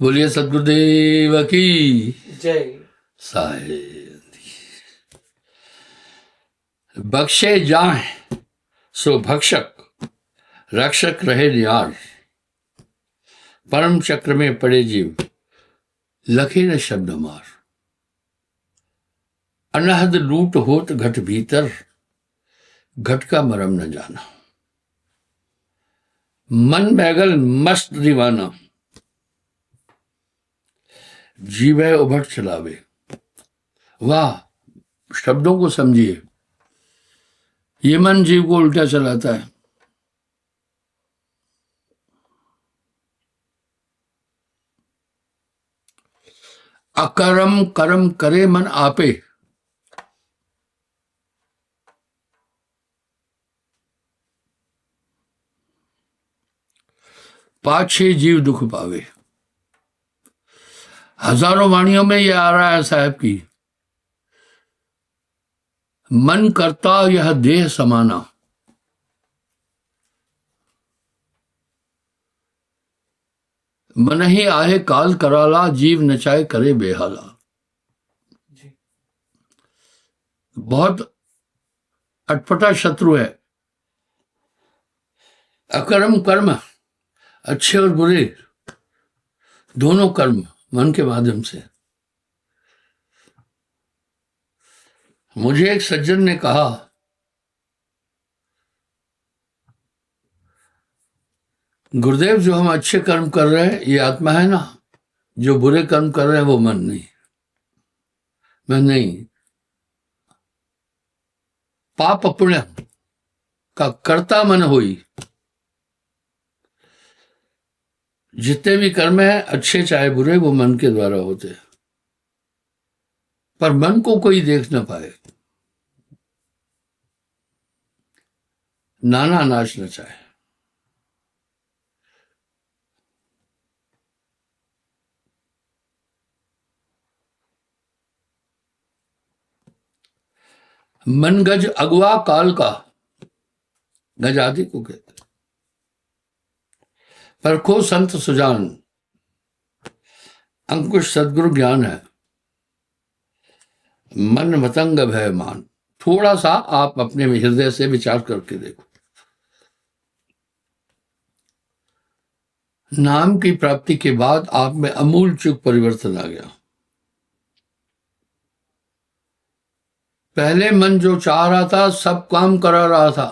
बोलिए सदगुरुदेव की जय। साहेब। बख्शे जाए सो भक्षक, रक्षक रहे नियार। परम चक्र में पड़े जीव, लखे न शब्द मार। अनहद लूट होत घट भीतर, घट का मरम न जाना। मन बैगल मस्त दीवाना, जीवे उभट चलावे। वाह, शब्दों को समझिए। ये मन जीव को उल्टा चलाता है। अकर्म कर्म करे मन आपे, पाछे जीव दुख पावे। हजारों वाणियों में यह आ रहा है साहब की, मन करता यह देह समाना। मन ही आहे काल कराला, जीव नचाए करे बेहाला। बहुत अटपटा शत्रु है। अकर्म कर्म, अच्छे और बुरे दोनों कर्म मन के माध्यम से। मुझे एक सज्जन ने कहा, गुरुदेव जो हम अच्छे कर्म कर रहे हैं ये आत्मा है ना, जो बुरे कर्म कर रहे हैं वो मन नहीं। मैं नहीं, पाप पुण्य का कर्ता मन होई। जितने भी कर्म है अच्छे चाहे बुरे, वो मन के द्वारा होते हैं, पर मन को कोई देख ना पाए। नाना नाच नचाए। मन गज अगवा काल का, गज आदि को कहते हैं। परखो संत सुजान, अंकुश सदगुरु ज्ञान है। मन मतंग भय मान। थोड़ा सा आप अपने हृदय से विचार करके देखो। नाम की प्राप्ति के बाद आप में अमूल चूक परिवर्तन आ गया। पहले मन जो चाह रहा था सब काम करा रहा था,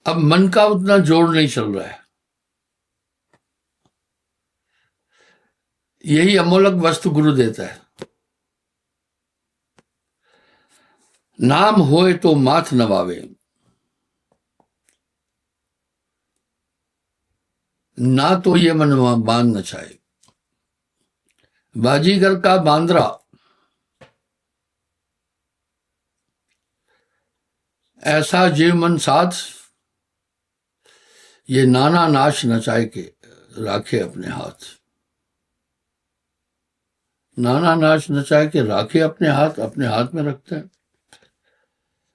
अब मन का उतना जोर नहीं चल रहा है। यही अमोलक वस्तु गुरु देता है। नाम होए तो माथ नवावे, ना तो ये मन बांध नचाए। बाजीगर का बांद्रा, ऐसा जीव मन साथ, ये नाना नाच नचाए के राखे अपने हाथ। नाना नाच नचाए के राखे अपने हाथ में रखते हैं।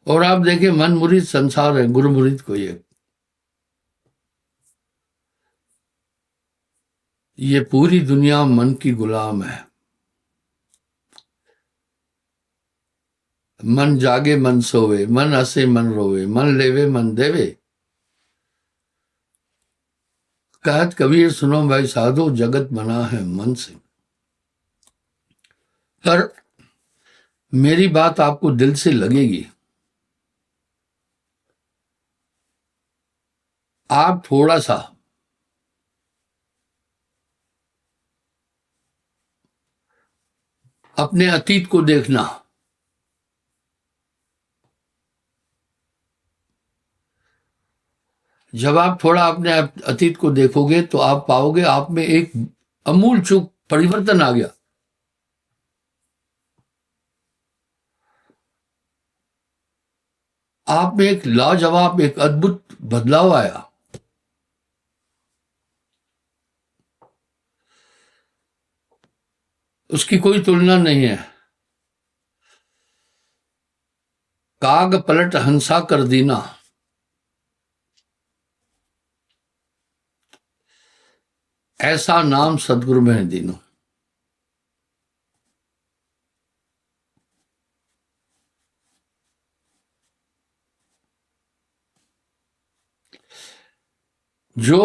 और आप देखिए, मन मुरीद संसार है, गुरु मुरीद कोई है। ये पूरी दुनिया मन की गुलाम है। मन जागे मन सोवे, मन हंसे मन रोवे, मन लेवे मन देवे। कहत कबीर सुनो भाई साधो, जगत बना है मन से। पर मेरी बात आपको दिल से लगेगी। आप थोड़ा सा अपने अतीत को देखना। जब आप थोड़ा अपने अतीत को देखोगे तो आप पाओगे आप में एक अमूल चूक परिवर्तन आ गया। आप में एक लाजवाब, एक अद्भुत बदलाव आया। उसकी कोई तुलना नहीं है। काग पलट हंसा कर दीना, ऐसा नाम सदगुरु में है दीनों। जो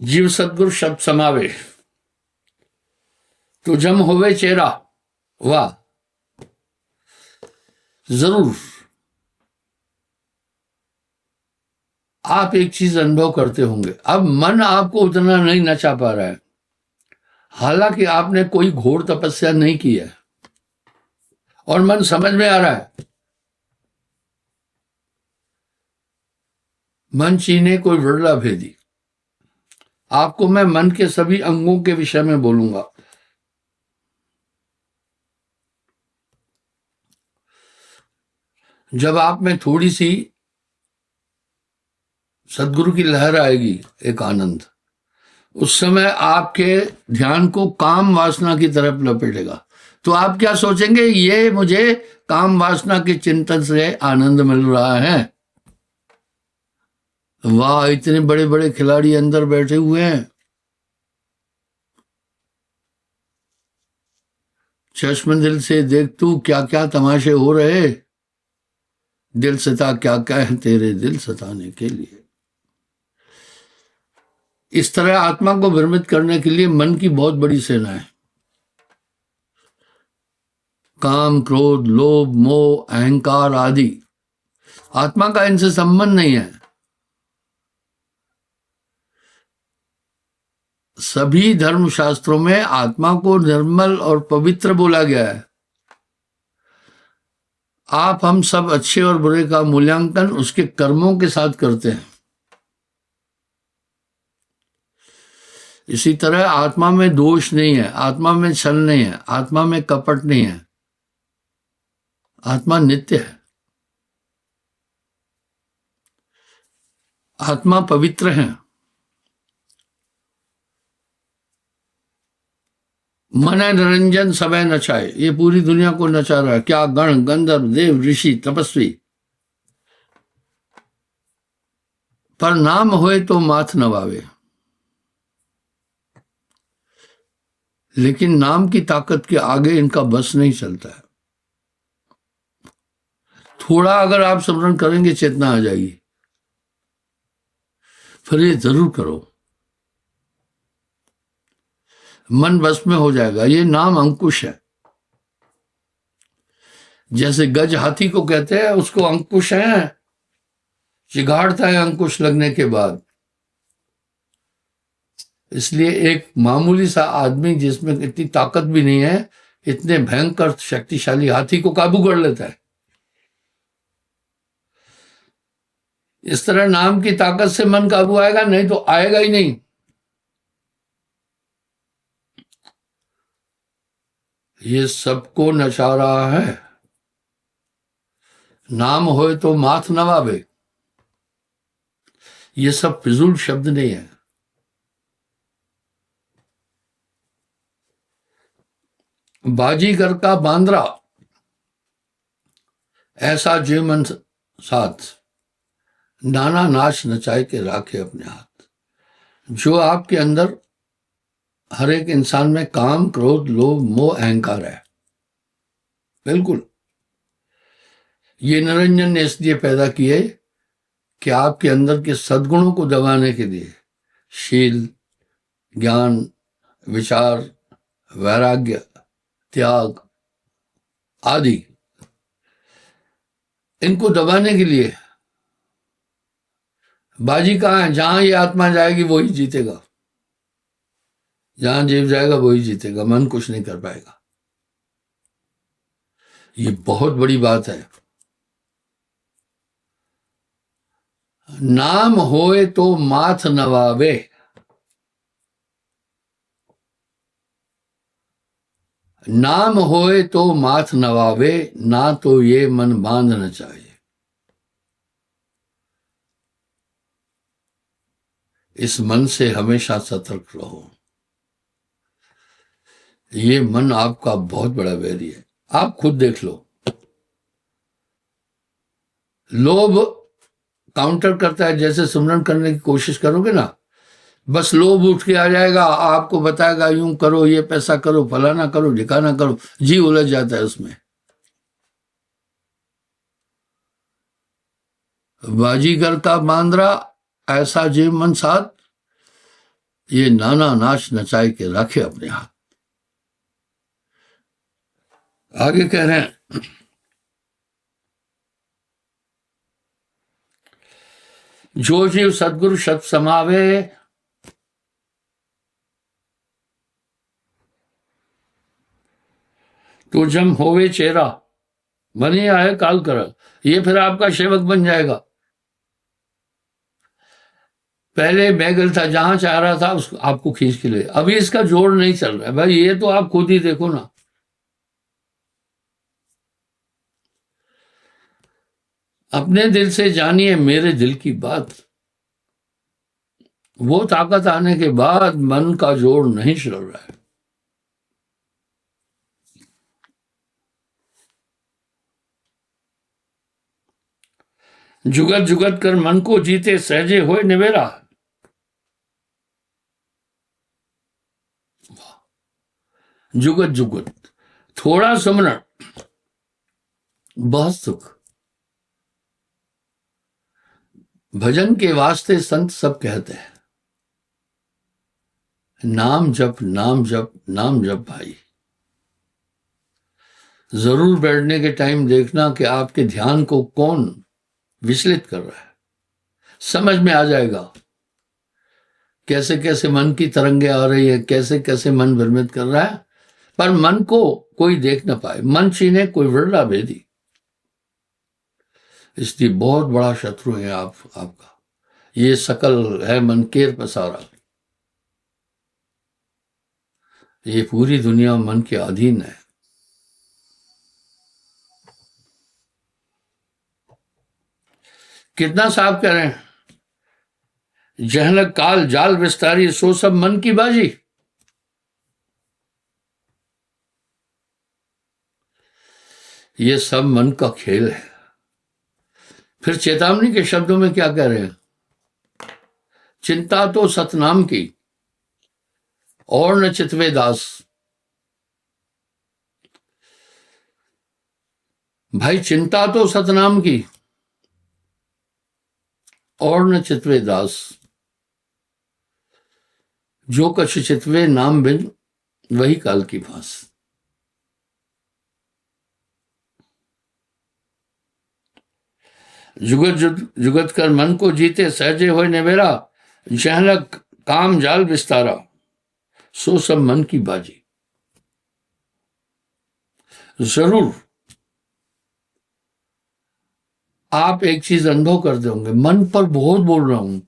जीव सदगुरु शब्द समावे तो जम होवे चेहरा, वाह जरूर आप एक चीज अनुभव करते होंगे, अब मन आपको उतना नहीं नचा पा रहा है, हालांकि आपने कोई घोर तपस्या नहीं की है और मन समझ में आ रहा है। मन चीने कोई वरला भेदी। आपको मैं मन के सभी अंगों के विषय में बोलूंगा। जब आप में थोड़ी सी सदगुरु की लहर आएगी, एक आनंद, उस समय आपके ध्यान को काम वासना की तरफ लपेटेगा। तो आप क्या सोचेंगे, ये मुझे काम वासना के चिंतन से आनंद मिल रहा है। वाह, इतने बड़े बड़े खिलाड़ी अंदर बैठे हुए हैं, चश्म दिल से देख तू क्या क्या तमाशे हो रहे, दिल सता क्या क्या है तेरे दिल सताने के लिए। इस तरह आत्मा को भ्रमित करने के लिए मन की बहुत बड़ी सेना है। काम, क्रोध, लोभ, मोह, अहंकार आदि, आत्मा का इनसे संबंध नहीं है। सभी धर्मशास्त्रों में आत्मा को निर्मल और पवित्र बोला गया है। आप हम सब अच्छे और बुरे का मूल्यांकन उसके कर्मों के साथ करते हैं। इसी तरह आत्मा में दोष नहीं है, आत्मा में छल नहीं है, आत्मा में कपट नहीं है। आत्मा नित्य है, आत्मा पवित्र है। मन निरंजन सबे नचाए, ये पूरी दुनिया को नचा रहा है। क्या गण, गंधर्व, देव, ऋषि, तपस्वी, पर नाम होए तो माथ नवावे। लेकिन नाम की ताकत के आगे इनका बस नहीं चलता है। थोड़ा अगर आप स्मरण करेंगे, चेतना आ जाएगी। फिर ये जरूर करो, मन बस में हो जाएगा। ये नाम अंकुश है। जैसे गज हाथी को कहते हैं, उसको अंकुश है, चिगाड़ता है अंकुश लगने के बाद। इसलिए एक मामूली सा आदमी जिसमें इतनी ताकत भी नहीं है, इतने भयंकर शक्तिशाली हाथी को काबू कर लेता है। इस तरह नाम की ताकत से मन काबू आएगा, नहीं तो आएगा ही नहीं। ये सबको नचा रहा है। नाम होए तो माथ नवावे, ये सब फिजूल शब्द नहीं है। बाजीगर का बांद्रा, ऐसा जे मन साथ, नाना नाच नचाए के राखे अपने हाथ। जो आपके अंदर हर एक इंसान में काम, क्रोध, लोभ, मोह, अहंकार है, बिल्कुल, ये निरंजन ने इसलिए पैदा किए कि आपके अंदर के सद्गुणों को दबाने के लिए शील, ज्ञान, विचार, वैराग्य, त्याग आदि, इनको दबाने के लिए बाजी कहाँ है? जहां ये आत्मा जाएगी वही जीतेगा, जहां जीव जाएगा वही जीतेगा, मन कुछ नहीं कर पाएगा। ये बहुत बड़ी बात है। नाम होए तो माथ नवावे, नाम होए तो माथ नवावे, ना तो ये मन बांध न चाहिए। इस मन से हमेशा सतर्क रहो। ये मन आपका बहुत बड़ा वैरी है। आप खुद देख लो, लोभ काउंटर करता है। जैसे सुमरन करने की कोशिश करोगे ना, बस लोभ उठ के आ जाएगा, आपको बताएगा यूं करो, ये पैसा करो, फलाना करो, ढिकाना करो, जी उलझ जाता है उसमें। बाजीगर का बांद्रा ऐसा जीव मन साथ, ये नाना नाच नचाए के रखे अपने हाथ। आगे कह रहे हैं, जो जीव सदगुरु शत समावे, तो जम होवे चेहरा, बनी आए काल कर, ये फिर आपका सेवक बन जाएगा। पहले बैगल था, जहां चाह रहा था उसको आपको खींच के ले, अभी इसका जोड़ नहीं चल रहा है भाई, ये तो आप खुद ही देखो ना। अपने दिल से जानिए मेरे दिल की बात, वो ताकत आने के बाद मन का जोड़ नहीं चल रहा है। जुगत जुगत कर मन को जीते, सहजे होए निवेरा। जुगत जुगत, थोड़ा सुमरण बहुत सुख, भजन के वास्ते संत सब कहते हैं, नाम जप नाम जप नाम जप भाई। जरूर बैठने के टाइम देखना कि आपके ध्यान को कौन विचलित कर रहा है, समझ में आ जाएगा कैसे कैसे मन की तरंगे आ रही है, कैसे कैसे मन भ्रमित कर रहा है, पर मन को कोई देख ना पाए, मन छीने कोई वरला भेदी। इसलिए बहुत बड़ा शत्रु है आपका, ये सकल है मन केर पसारा, ये पूरी दुनिया मन के अधीन है। कितना साफ कह रहे हैं, जहलक काल जाल विस्तारी, सो सब मन की बाजी। ये सब मन का खेल है। फिर चेतावनी के शब्दों में क्या कह रहे हैं, चिंता तो सतनाम की और न चितवे दास। भाई चिंता तो सतनाम की और न चितवे दास, जो कछ चितवे नाम बिन वही काल की फांस। जुगत जुगत कर मन को जीते, सहजे होए निवेरा, जहलक काम जाल विस्तारा, सो सब मन की बाजी। जरूर आप एक चीज अनुभव करते होंगे, मन पर बहुत बोल रहा हूं,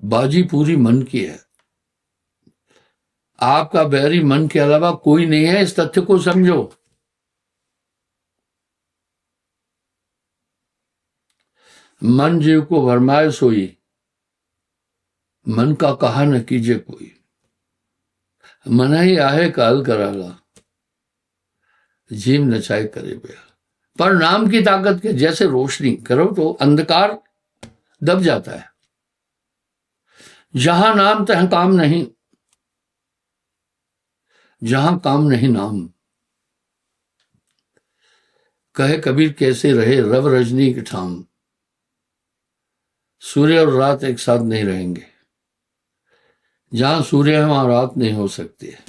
बाजी पूरी मन की है। आपका बैरी मन के अलावा कोई नहीं है, इस तथ्य को समझो। मन जीव को भरमाए सोई, मन का कहा न कीजिए कोई, मन ही आहे काल कराला, जीव नचाए करे बेला। पर नाम की ताकत के जैसे रोशनी करो तो अंधकार दब जाता है। जहां नाम तह काम नहीं, जहां काम नहीं नाम। कहे कबीर कैसे रहे रव रजनी के ठाम, सूर्य और रात एक साथ नहीं रहेंगे, जहां सूर्य है वहां रात नहीं हो सकती है।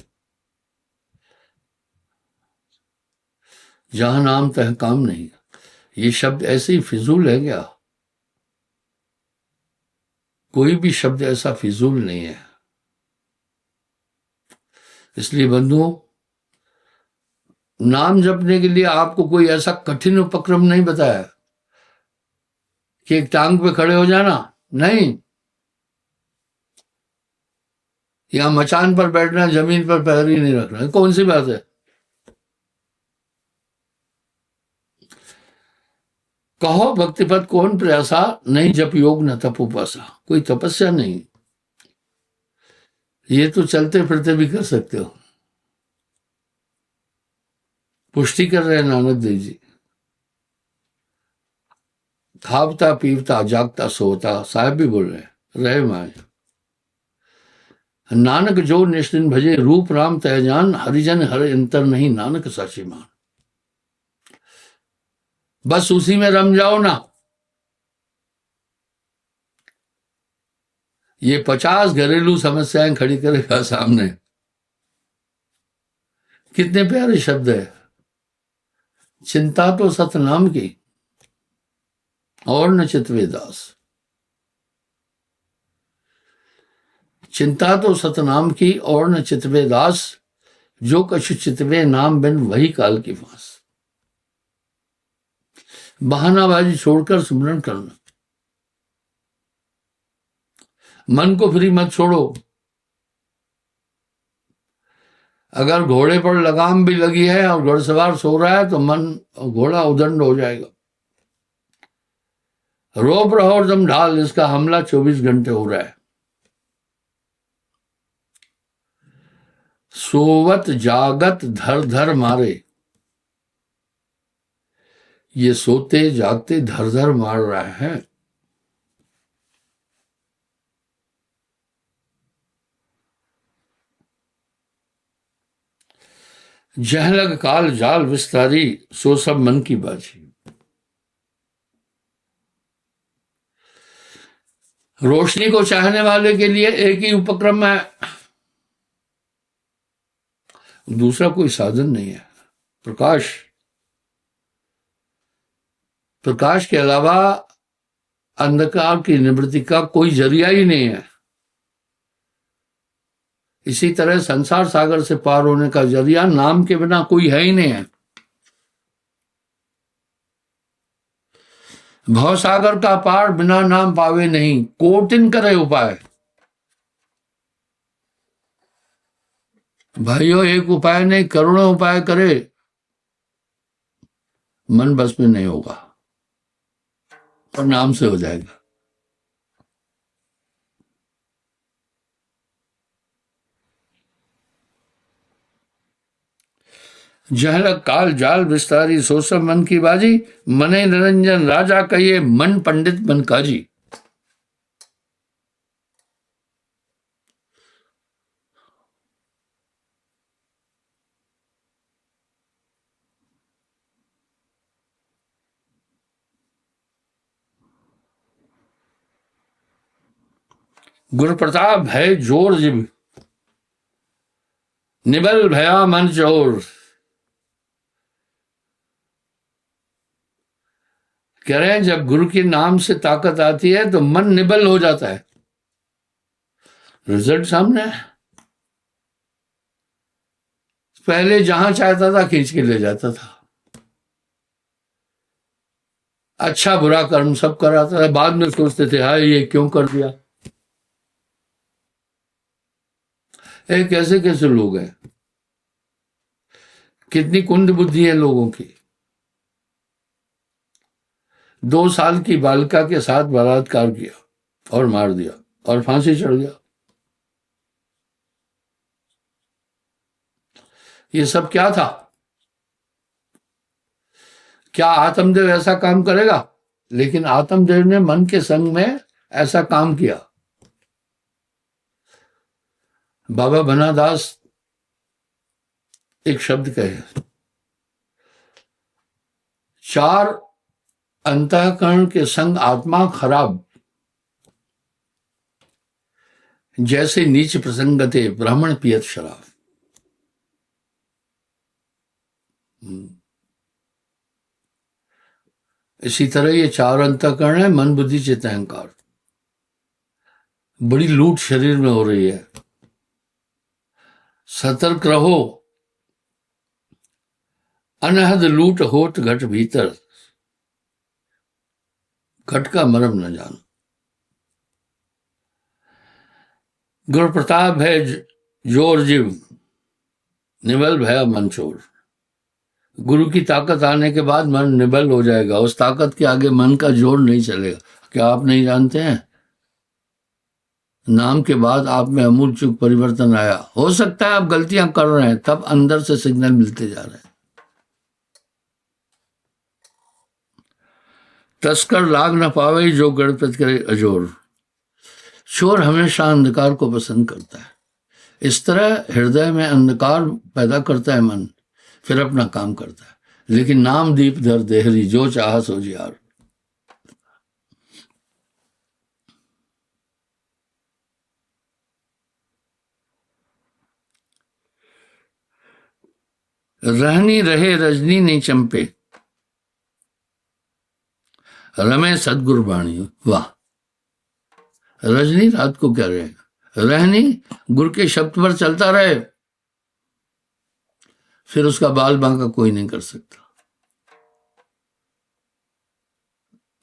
जहां नाम तह काम नहीं, ये शब्द ऐसे ही फिजूल है क्या? कोई भी शब्द ऐसा फिजूल नहीं है। इसलिए बंधुओं, नाम जपने के लिए आपको कोई ऐसा कठिन उपक्रम नहीं बताया कि एक टांग पे खड़े हो जाना, नहीं। या मचान पर बैठना, जमीन पर पैर ही नहीं रखना, कौन सी बात है? कहो भक्तिपद कौन प्रयासा, नहीं जप योग न तप उपासा। कोई तपस्या नहीं, ये तो चलते फिरते भी कर सकते हो। पुष्टि कर रहे हैं नानक देव जी। खावता पीवता जागता सोता, साहब भी बोल रहे हैं, रहे माए नानक जो निष्ठिन भजे, रूप राम तहजान, हरिजन हर अंतर नहीं, नानक साची मान। बस उसी में रम जाओ ना। ये 50 घरेलू समस्याएं खड़ी करेगा सामने। कितने प्यारे शब्द है, चिंता तो सतनाम की और न चितवे दास। चिंता तो सतनाम की और न चितवे दास, जो कछु चितवे नाम बिन वही काल की फांस। बहानाबाजी छोड़कर स्मरण करना, मन को फ्री मत छोड़ो। अगर घोड़े पर लगाम भी लगी है और घुड़सवार सो रहा है तो मन घोड़ा उदंड हो जाएगा। रोब रहो और दम ढाल, इसका हमला 24 घंटे हो रहा है। सोवत जागत धर धर मारे, ये सोते जागते धर धर मार रहा है। जहलग काल जाल विस्तारी, सो सब मन की बाजी। रोशनी को चाहने वाले के लिए एक ही उपक्रम है, दूसरा कोई साधन नहीं है। प्रकाश, प्रकाश के अलावा अंधकार की निवृत्ति का कोई जरिया ही नहीं है। इसी तरह संसार सागर से पार होने का जरिया नाम के बिना कोई है ही नहीं है। भवसागर का पार बिना नाम पावे नहीं, कोटिन करे उपाय। भाइयों, एक उपाय नहीं, करोड़ों उपाय करे, मन बस में नहीं होगा और नाम से हो जाएगा। जहलक काल जाल विस्तारी, सो सब मन की बाजी। मने निरंजन राजा कहिए, मन पंडित मन काजी। गुरु प्रताप है जोर जिब, निबल भया मन चोर। कह रहे हैं जब गुरु के नाम से ताकत आती है तो मन निबल हो जाता है। रिजल्ट सामने है। पहले जहां चाहता था खींच के ले जाता था, अच्छा बुरा कर्म सब कराता था, बाद में सोचते थे हाय ये क्यों कर दिया। कैसे कैसे लोग हैं, कितनी कुंद बुद्धि है लोगों की। 2 साल की बालिका के साथ बलात्कार किया और मार दिया और फांसी चढ़ गया। ये सब क्या था? क्या आत्मदेव ऐसा काम करेगा? लेकिन आत्मदेव ने मन के संग में ऐसा काम किया। बाबा बनादास एक शब्द कहे, 4 अंतःकरण के संग आत्मा खराब, जैसे नीच प्रसंगते ब्राह्मण पियत शराब। इसी तरह ये 4 अंतःकरण है, मन बुद्धि चित्त अहंकार। बड़ी लूट शरीर में हो रही है, सतर्क रहो, अनहद लूट होत घट भीतर, घट का मरम न जानो। गुरु प्रताप है जोर जिव, निबल भया मन चोर। गुरु की ताकत आने के बाद मन निबल हो जाएगा, उस ताकत के आगे मन का जोर नहीं चलेगा। क्या आप नहीं जानते हैं? नाम के बाद आप में अमूल चूक परिवर्तन आया। हो सकता है आप गलतियां कर रहे हैं, तब अंदर से सिग्नल मिलते जा रहे हैं। तस्कर लाग न पावे जो गणपत करे अजोर। चोर हमेशा अंधकार को पसंद करता है। इस तरह हृदय में अंधकार पैदा करता है मन, फिर अपना काम करता है। लेकिन नाम दीप धर देहरी, जो चाह सो जियार। रहनी रहे रजनी नहीं चंपे, रमे सदगुरु बाणी। वाह, रजनी रात को क्या रहेगा, रहनी गुरु के शब्द पर चलता रहे, फिर उसका बाल बांका कोई नहीं कर सकता।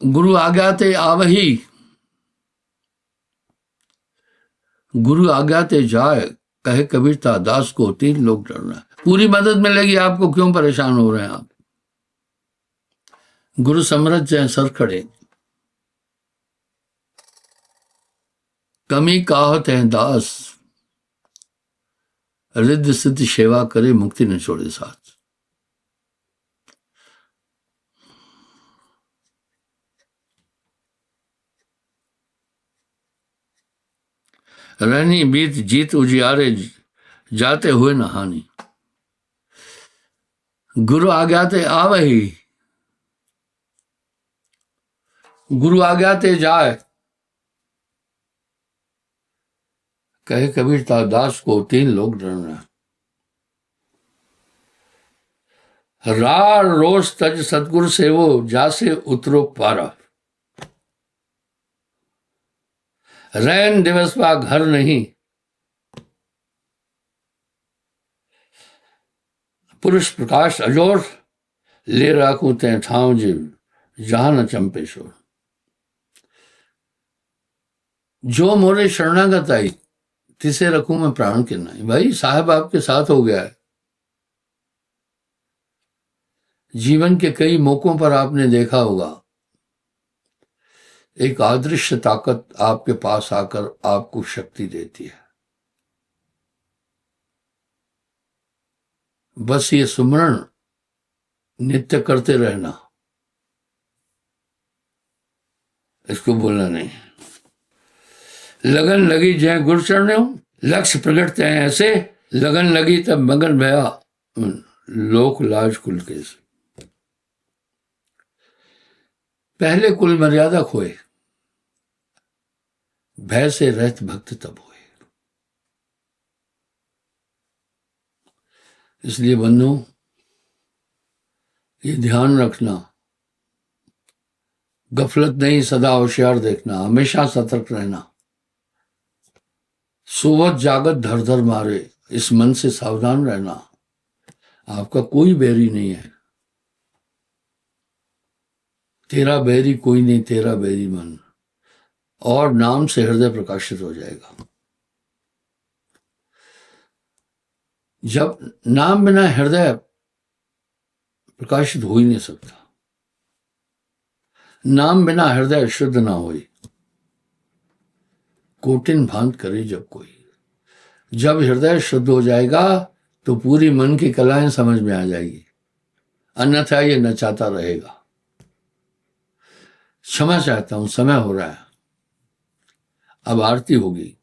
गुरु आज्ञा ते आवही, गुरु आज्ञा ते जाए, कहे कबीरता दास को तीन लोग डरना है। पूरी मदद मिलेगी आपको, क्यों परेशान हो रहे हैं आप। गुरु समरथ जय सर खड़े, कमी काहत है दास, रिद्ध सिद्ध सेवा करे, मुक्ति न छोड़े साथ। रहनी बीत जीत उजियारे, जाते हुए नहानी। गुरु आज्ञाते आवही, गुरु आज्ञाते जाए, कहे कबीरता दास को तीन लोग डरना। रार रोज तज सतगुरु सेवो, जासे उतरो पारा। रैन दिवस बा घर नहीं, पुरुष प्रकाश अजोर, ले राखू ते ठाव जीव, जहां न चंपेश्वर। जो मोरे शरणागत आई, तिसे रखूं मैं प्राण के नाई। भाई साहब आपके साथ हो गया है। जीवन के कई मौकों पर आपने देखा होगा, एक अदृश्य ताकत आपके पास आकर आपको शक्ति देती है। बस ये सुमरण नित्य करते रहना, इसको बोलना नहीं। लगन लगी जय गुरु चरण, लक्ष्य प्रकटते हैं ऐसे, लगन लगी तब मगन भया, लोक लाज कुल के। पहले कुल मर्यादा खोए, भय से रहत भक्त तब हुए। इसलिए बंधु, ये ध्यान रखना, गफलत नहीं, सदा होशियार देखना, हमेशा सतर्क रहना। सोवत जागत धर धर मारे, इस मन से सावधान रहना। आपका कोई बैरी नहीं है, तेरा बैरी कोई नहीं, तेरा बैरी मन। और नाम से हृदय प्रकाशित हो जाएगा। जब नाम बिना हृदय प्रकाशित हो ही नहीं सकता। नाम बिना हृदय शुद्ध ना होई, कोटिन भांत करे जब कोई। जब हृदय शुद्ध हो जाएगा तो पूरी मन की कलाएं समझ में आ जाएगी, अन्यथा ये नचाता रहेगा। क्षमा चाहता हूं, समय हो रहा है, अब आरती होगी।